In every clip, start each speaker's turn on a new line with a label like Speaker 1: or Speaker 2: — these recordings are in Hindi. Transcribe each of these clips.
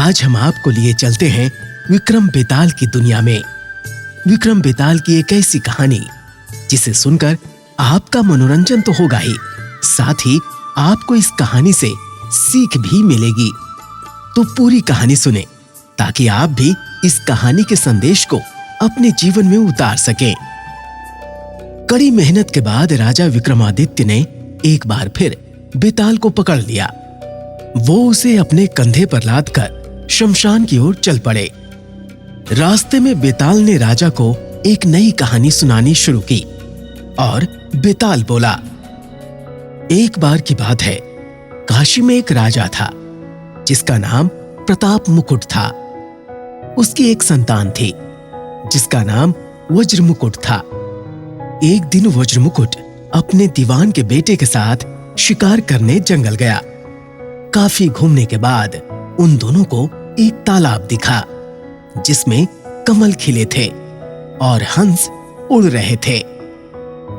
Speaker 1: आज हम आपको लिए चलते हैं विक्रम बेताल की दुनिया में। विक्रम बेताल की एक ऐसी कहानी जिसे सुनकर आपका मनोरंजन तो होगा ही, साथ ही आपको इस कहानी से सीख भी मिलेगी। तो पूरी कहानी सुने ताकि आप भी इस कहानी के संदेश को अपने जीवन में उतार सकें। कड़ी मेहनत के बाद राजा विक्रमादित्य ने एक बार फिर बेताल को पकड़ लिया। वो उसे अपने कंधे पर लादकर शमशान की ओर चल पड़े। रास्ते में बेताल ने राजा को एक नई कहानी सुनानी शुरू की और बेताल बोला, एक बार की बात है, काशी में एक राजा था जिसका नाम प्रताप मुकुट था। उसकी एक संतान थी जिसका नाम वज्र मुकुट था। एक दिन वज्र मुकुट अपने दीवान के बेटे के साथ शिकार करने जंगल गया। काफी घूमने के बाद उन दोनों को एक तालाब दिखा जिसमें कमल खिले थे और हंस उड़ रहे थे।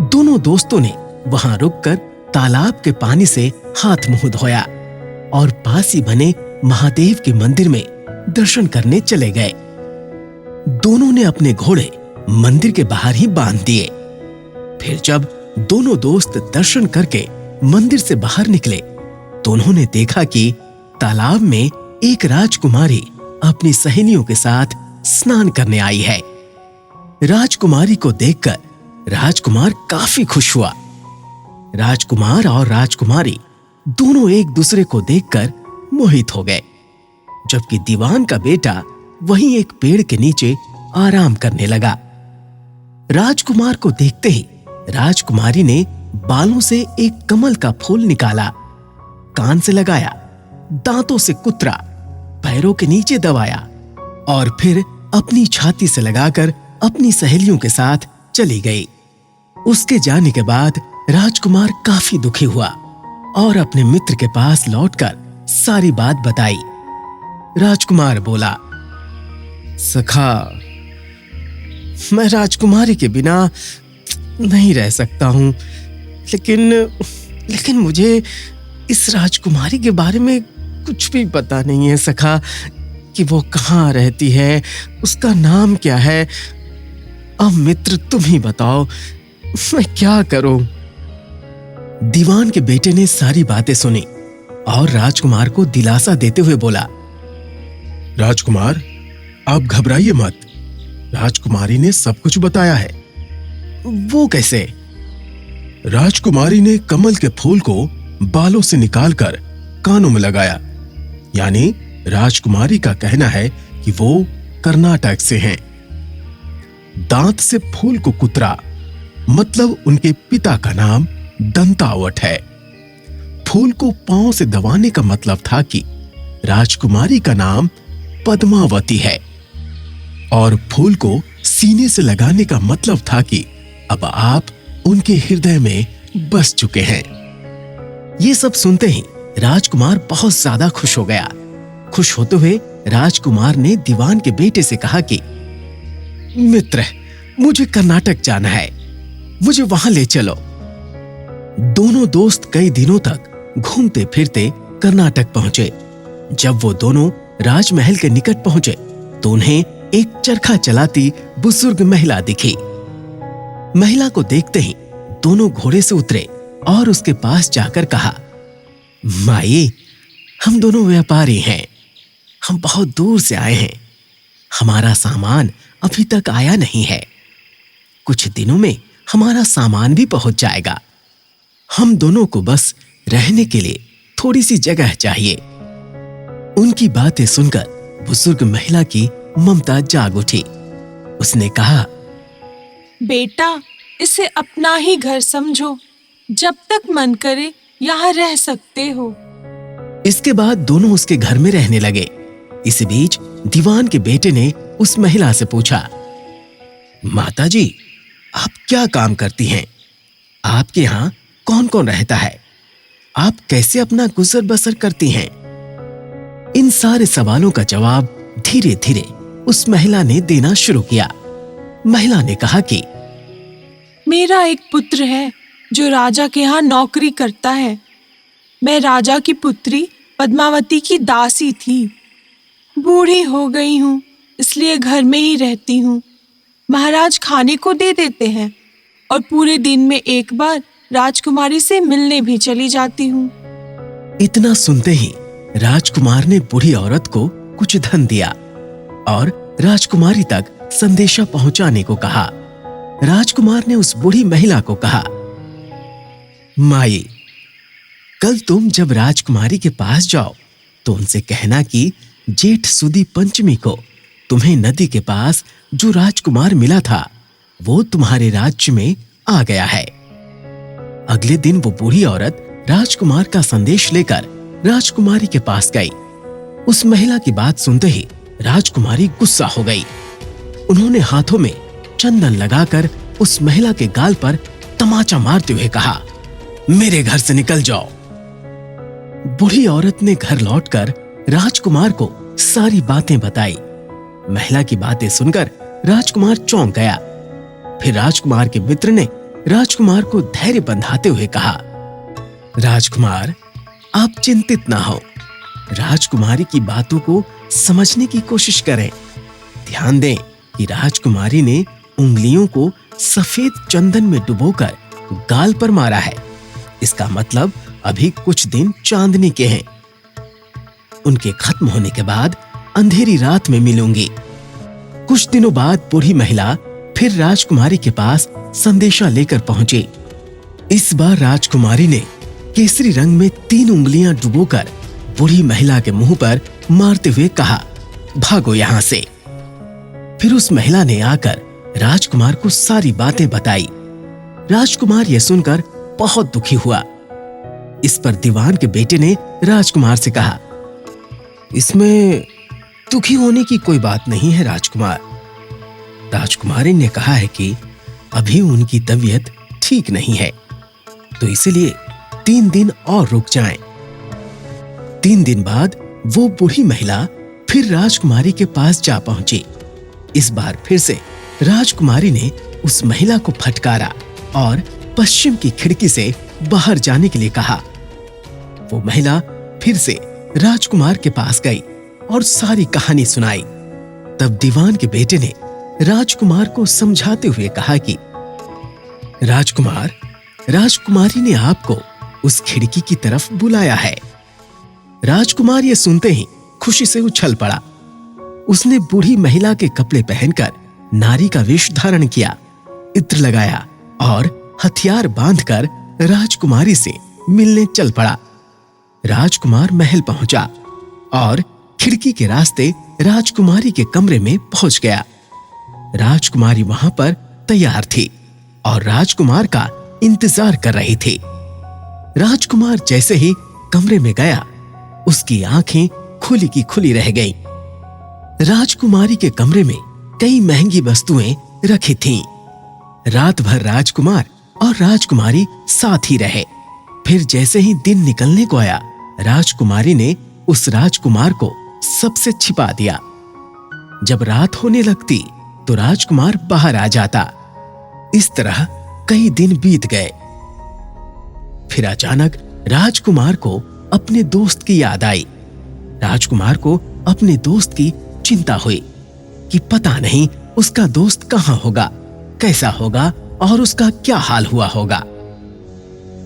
Speaker 1: दोनों दोस्तों ने वहां रुककर तालाब के पानी से हाथ मुंह धोया और पास ही बने महादेव के मंदिर में दर्शन करने चले गए। दोनों ने अपने घोड़े मंदिर के बाहर ही बांध दिए। फिर जब दोनों दोस्त दर्शन करके मंदिर से बाहर निकले तो उन्होंने देखा कि तालाब में एक राजकुमारी अपनी सहेलियों के साथ स्नान करने आई है। राजकुमारी को देखकर राजकुमार काफी खुश हुआ। राजकुमार और राजकुमारी दोनों एक दूसरे को देखकर मोहित हो गए, जबकि दीवान का बेटा वहीं एक पेड़ के नीचे आराम करने लगा। राजकुमार को देखते ही राजकुमारी ने बालों से एक कमल का फूल निकाला, कान से लगाया, दांतों से कुतरा, पैरों के नीचे दबाया और फिर अपनी छाती से लगाकर अपनी सहेलियों के साथ चली गई। उसके जाने के बाद राजकुमार काफी दुखी हुआ और अपने मित्र के पास लौटकर सारी बात बताई। राजकुमार बोला, सखा, मैं राजकुमारी के बिना नहीं रह सकता हूं, लेकिन मुझे इस राजकुमारी के बारे में कुछ भी पता नहीं है सखा, कि वो कहाँ रहती है, उसका नाम क्या है। अब मित्र तुम ही बताओ, मैं क्या करूं? दीवान के बेटे ने सारी बातें सुनी और राजकुमार को दिलासा देते हुए बोला,
Speaker 2: राजकुमार, आप घबराइए मत, राजकुमारी ने सब कुछ बताया है।
Speaker 1: वो कैसे?
Speaker 2: राजकुमारी ने कमल के फूल को बालों से निकालकर कानों में लगाया। यानी राजकुमारी का कहना है कि वो कर्नाटक से हैं। दांत से फूल को कुतरा, मतलब उनके पिता का नाम दंतावट है। फूल को पांव से दबाने का मतलब था कि राजकुमारी का नाम पद्मावती है, और फूल को सीने से लगाने का मतलब था कि अब आप उनके हृदय में बस चुके हैं। ये सब सुनते ही राजकुमार बहुत ज्यादा खुश हो गया। खुश होते हुए राजकुमार ने दीवान के बेटे से कहा कि मित्र, मुझे कर्नाटक जाना है, मुझे वहां ले चलो। दोनों दोस्त कई दिनों तक घूमते फिरते कर्नाटक पहुंचे। जब वो दोनों राजमहल के निकट पहुंचे तो उन्हें एक चरखा चलाती बुजुर्ग महिला दिखी। महिला को देखते ही दोनों घोड़े से उतरे और उसके पास जाकर कहा, माई, हम दोनों व्यापारी हैं, हम बहुत दूर से आए हैं, हमारा सामान अभी तक आया नहीं है, कुछ दिनों में हमारा सामान भी पहुंच जाएगा, हम दोनों को बस रहने के लिए थोड़ी सी जगह चाहिए। उनकी बातें सुनकर बुजुर्ग महिला की ममता जाग उठी। उसने कहा,
Speaker 3: बेटा, इसे अपना ही घर समझो, जब तक मन करे यहाँ रह सकते हो।
Speaker 1: इसके बाद दोनों उसके घर में रहने लगे। इस बीच दीवान के बेटे ने उस महिला से पूछा, माताजी, आप क्या काम करती हैं? आपके यहाँ कौन कौन रहता है? आप कैसे अपना गुजर बसर करती हैं? इन सारे सवालों का जवाब धीरे धीरे उस महिला ने देना शुरू किया। महिला ने कहा कि
Speaker 3: मेरा एक पुत्र है जो राजा के यहाँ नौकरी करता है। मैं राजा की पुत्री पद्मावती की दासी थी। बूढ़ी हो गई हूँ, इसलिए घर में ही रहती हूँ। महाराज खाने को दे देते हैं और पूरे दिन में एक बार राजकुमारी से मिलने भी चली जाती हूँ।
Speaker 1: इतना सुनते ही राजकुमार ने बूढ़ी औरत को कुछ धन दिया और राजकुमारी तक संदेशा पहुंचाने को कहा। राजकुमार ने उस बूढ़ी महिला को कहा, माई, कल तुम जब राजकुमारी के पास जाओ तो उनसे कहना कि जेठ सुदी पंचमी को तुम्हें नदी के पास जो राजकुमार मिला था वो तुम्हारे राज्य में आ गया है। अगले दिन वो बूढ़ी औरत राजकुमार का संदेश लेकर राजकुमारी के पास गई। उस महिला की बात सुनते ही राजकुमारी गुस्सा हो गई। उन्होंने हाथों में चंदन लगाकर उस महिला के गाल पर तमाचा मारते हुए कहा, मेरे घर से निकल जाओ। बूढ़ी औरत ने घर लौटकर राजकुमार को सारी बातें बताई। महिला की बातें सुनकर राजकुमार चौंक गया। फिर राजकुमार के मित्र ने राजकुमार को धैर्य बंधाते हुए कहा, राजकुमार, आप चिंतित ना हो। राजकुमारी की बातों को समझने की कोशिश करें। ध्यान दें कि राजकुमारी ने उंगलियों को सफेद चंदन में डुबोकर गाल पर मारा है। इसका मतलब अभी कुछ दिन चांदनी के हैं। उनके खत्म होने के बाद अंधेरी रात में मिलूंगी। कुछ दिनों बाद बूढ़ी महिला फिर राजकुमारी के पास संदेशा लेकर पहुंची। इस बार राजकुमारी ने केसरी रंग में 3 उंगलियां डुबोकर बूढ़ी महिला के मुंह पर मारते हुए कहा, भागो यहां से। फिर उस महिला ने आकर राजकुमार को सारी बातें बताई। राजकुमार यह सुनकर बहुत दुखी हुआ। इस पर दीवान के बेटे ने राजकुमार से कहा, इसमें दुखी होने की कोई बात नहीं है राजकुमार। राजकुमारी ने कहा है कि अभी उनकी तबीयत ठीक नहीं है, तो इसलिए 3 दिन और रुक जाएं। 3 दिन बाद वो बूढ़ी महिला फिर राजकुमारी के पास जा पहुंची। इस बार फिर से राजकुमारी ने उस महिला को फटकारा और पश्चिम की खिड़की से बाहर जाने के लिए कहा। वो महिला फिर से राजकुमार के पास गई और सारी कहानी सुनाई। तब दीवान के बेटे ने राजकुमार को समझाते हुए कहा कि राजकुमार, राजकुमारी ने आपको उस खिड़की की तरफ बुलाया है। राजकुमार ये सुनते ही खुशी से उछल पड़ा। उसने बूढ़ी महिला के कपड़े पहनकर नारी का वेश धारण किया, इत्र लगाया और हथियार बांधकर राजकुमारी से मिलने चल पड़ा। राजकुमार महल पहुंचा और खिड़की के रास्ते राजकुमारी के कमरे में पहुंच गया। राजकुमारी वहां पर तैयार थी और राजकुमार का इंतजार कर रही थी। राजकुमार जैसे ही कमरे में गया, उसकी आंखें खुली की खुली रह गईं। राजकुमारी के कमरे में कई महंगी वस्तुएं रखी थीं। रात भर राजकुमार और राजकुमारी साथ ही रहे। फिर जैसे ही दिन निकलने को आया, राजकुमारी ने उस राजकुमार को सबसे छिपा दिया। जब रात होने लगती तो राजकुमार बाहर आ जाता। इस तरह कई दिन बीत गए। फिर अचानक राजकुमार को अपने दोस्त की याद आई। राजकुमार को अपने दोस्त की चिंता हुई कि पता नहीं उसका दोस्त कहां होगा, कैसा होगा और उसका क्या हाल हुआ होगा।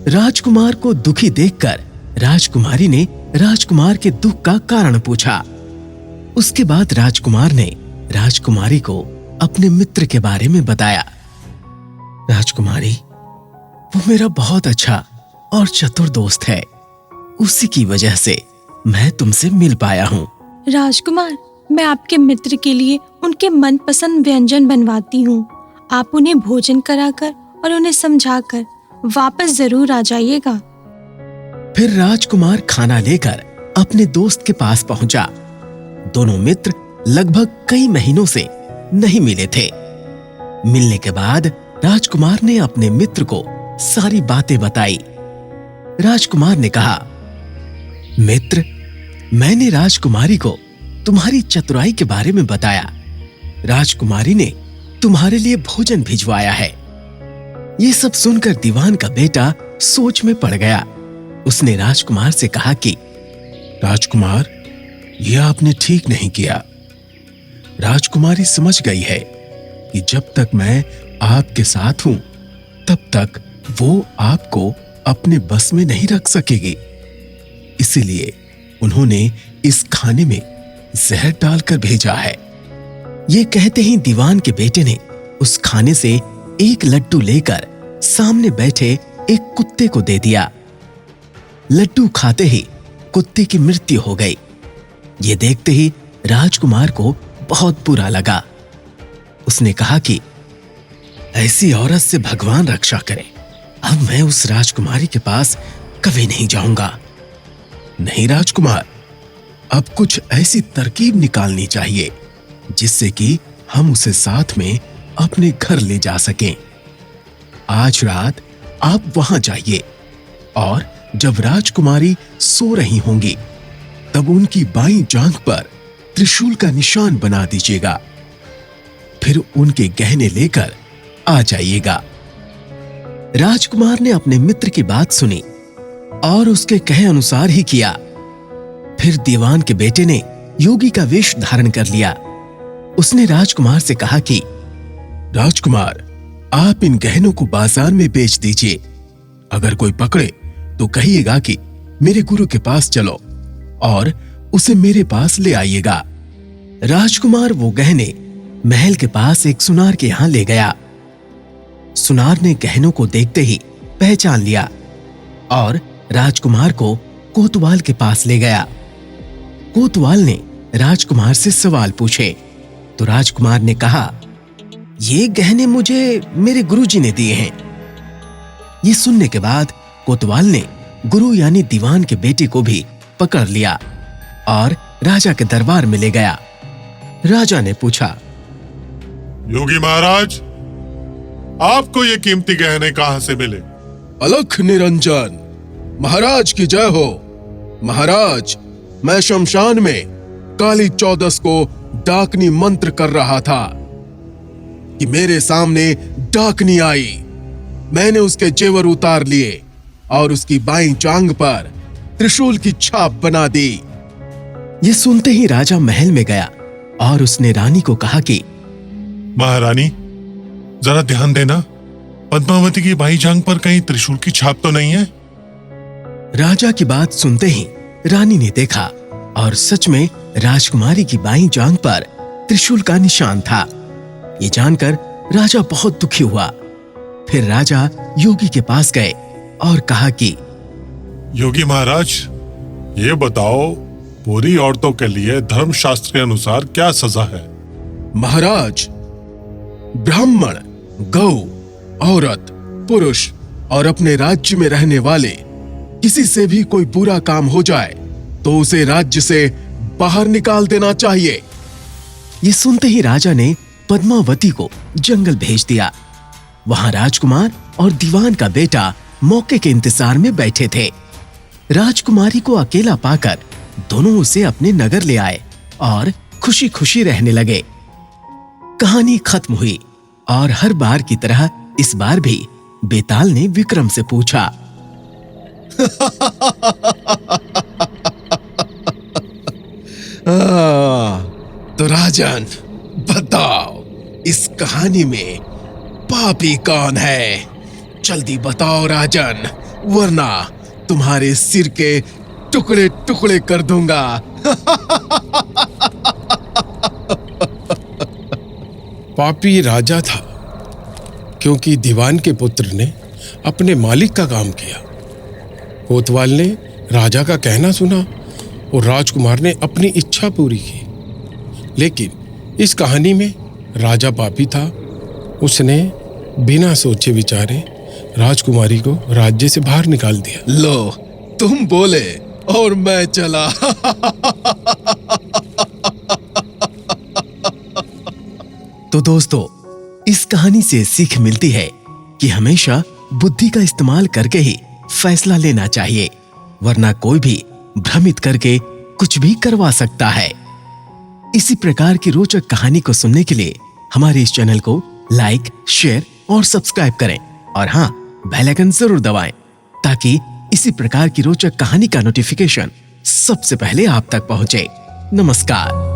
Speaker 1: राजकुमार को दुखी देखकर राजकुमारी ने राजकुमार के दुख का कारण पूछा। उसके बाद राजकुमार ने राजकुमारी को अपने मित्र के बारे में बताया। राजकुमारी, वो मेरा बहुत अच्छा और चतुर दोस्त है। उसी की वजह से मैं तुमसे मिल पाया हूँ।
Speaker 4: राजकुमार, मैं आपके मित्र के लिए उनके मनपसंद व्यंजन बनवाती हूँ। आप उन्हें भोजन कराकर और उन्हें समझाकर वापस जरूर आ जाइएगा।
Speaker 1: फिर राजकुमार खाना लेकर अपने दोस्त के पास पहुंचा। दोनों मित्र लगभग कई महीनों से नहीं मिले थे। मिलने के बाद राजकुमार ने अपने मित्र को सारी बातें बताई। राजकुमार ने कहा, मित्र, मैंने राजकुमारी को तुम्हारी चतुराई के बारे में बताया। राजकुमारी ने तुम्हारे लिए भोजन भिजवाया है। ये सब सुनकर दीवान का बेटा सोच में पड़ गया। उसने राजकुमार से कहा कि
Speaker 2: राजकुमार, यह आपने ठीक नहीं किया। राजकुमारी समझ गई है कि जब तक मैं आपके साथ हूं तब तक वो आपको अपने बस में नहीं रख सकेगी। इसीलिए उन्होंने इस खाने में जहर डालकर भेजा है।
Speaker 1: ये कहते ही दीवान के बेटे ने उस खाने से एक लड्डू लेकर सामने बैठे एक कुत्ते को दे दिया। लड्डू खाते ही कुत्ते की मृत्यु हो गई। ये देखते ही राजकुमार को बहुत बुरा लगा। उसने कहा कि ऐसी औरत से भगवान रक्षा करे, अब मैं उस राजकुमारी के पास कभी नहीं जाऊंगा।
Speaker 2: नहीं राजकुमार, अब कुछ ऐसी तरकीब निकालनी चाहिए जिससे कि हम उसे साथ में अपने घर ले जा सकें। आज रात आप वहां जाइए और जब राजकुमारी सो रही होंगी तब उनकी बाईं जांघ पर त्रिशूल का निशान बना दीजिएगा। फिर उनके गहने लेकर आ जाइएगा।
Speaker 1: राजकुमार ने अपने मित्र की बात सुनी और उसके कहे अनुसार ही किया। फिर दीवान के बेटे ने योगी का वेश धारण कर लिया। उसने राजकुमार से कहा कि
Speaker 2: राजकुमार, आप इन गहनों को बाजार में बेच दीजिए। अगर कोई पकड़े तो कहिएगा कि मेरे गुरु के पास चलो और उसे मेरे पास ले आइएगा।
Speaker 1: राजकुमार वो गहने महल के पास एक सुनार के यहां ले गया। सुनार ने गहनों को देखते ही पहचान लिया और राजकुमार को कोतवाल के पास ले गया। कोतवाल ने राजकुमार से सवाल पूछे तो राजकुमार ने कहा, ये गहने मुझे मेरे गुरुजी ने दिए हैं। ये सुनने के बाद कोतवाल ने गुरु यानी दीवान के बेटे को भी पकड़ लिया और राजा के दरबार में ले गया। राजा ने पूछा,
Speaker 5: योगी महाराज, आपको ये कीमती गहने कहां से मिले?
Speaker 2: अलख निरंजन, महाराज की जय हो। महाराज, मैं शमशान में काली चौदस को डाकनी मंत्र कर रहा था कि मेरे सामने डाकनी आई। मैंने उसके जेवर उतार लिए और उसकी बाईं जांघ पर त्रिशूल की छाप बना दी।
Speaker 1: ये सुनते ही राजा महल में गया और उसने रानी को कहा कि
Speaker 5: महारानी, जरा ध्यान देना, पद्मावती की बाईं जांघ पर कहीं त्रिशूल की छाप तो नहीं है?
Speaker 1: राजा की बात सुनते ही रानी ने देखा और सच में राजकुमारी की बाईं जांघ पर त्रिशूल का निशान था। ये जानकर राजा बहुत दुखी हुआ। फिर राजा योगी के पास गए और कहा कि
Speaker 5: योगी महाराज, ये बताओ, पूरी औरतों के लिए धर्मशास्त्र के अनुसार क्या सजा है?
Speaker 2: महाराज, ब्राह्मण, गौ, औरत, पुरुष और अपने राज्य में रहने वाले किसी से भी कोई बुरा काम हो जाए तो उसे राज्य से बाहर निकाल देना चाहिए।
Speaker 1: ये सुनते ही राजा ने पद्मावती को जंगल भेज दिया। वहां राजकुमार और दीवान का बेटा मौके के इंतजार में बैठे थे। राजकुमारी को अकेला पाकर दोनों उसे अपने नगर ले आए और खुशी खुशी रहने लगे। कहानी खत्म हुई और हर बार की तरह इस बार भी बेताल ने विक्रम से पूछा,
Speaker 2: तो राजन, बताओ इस कहानी में पापी कौन है? जल्दी बताओ राजन, वरना तुम्हारे सिर के टुकड़े टुकड़े कर दूंगा।
Speaker 6: पापी राजा था, क्योंकि दीवान के पुत्र ने अपने मालिक का काम किया। कोतवाल ने राजा का कहना सुना और राजकुमार ने अपनी इच्छा पूरी की। लेकिन इस कहानी में राजा पापी था। उसने बिना सोचे विचारे राजकुमारी को राज्य से बाहर निकाल दिया।
Speaker 2: लो, तुम बोले और मैं चला।
Speaker 1: तो दोस्तों, इस कहानी से सीख मिलती है कि हमेशा बुद्धि का इस्तेमाल करके ही फैसला लेना चाहिए, वरना कोई भी भ्रमित करके कुछ भी करवा सकता है। इसी प्रकार की रोचक कहानी को सुनने के लिए हमारे इस चैनल को लाइक, शेयर और सब्सक्राइब करें और हाँ, बेल आइकन जरूर दबाएं ताकि इसी प्रकार की रोचक कहानी का नोटिफिकेशन सबसे पहले आप तक पहुंचे। नमस्कार।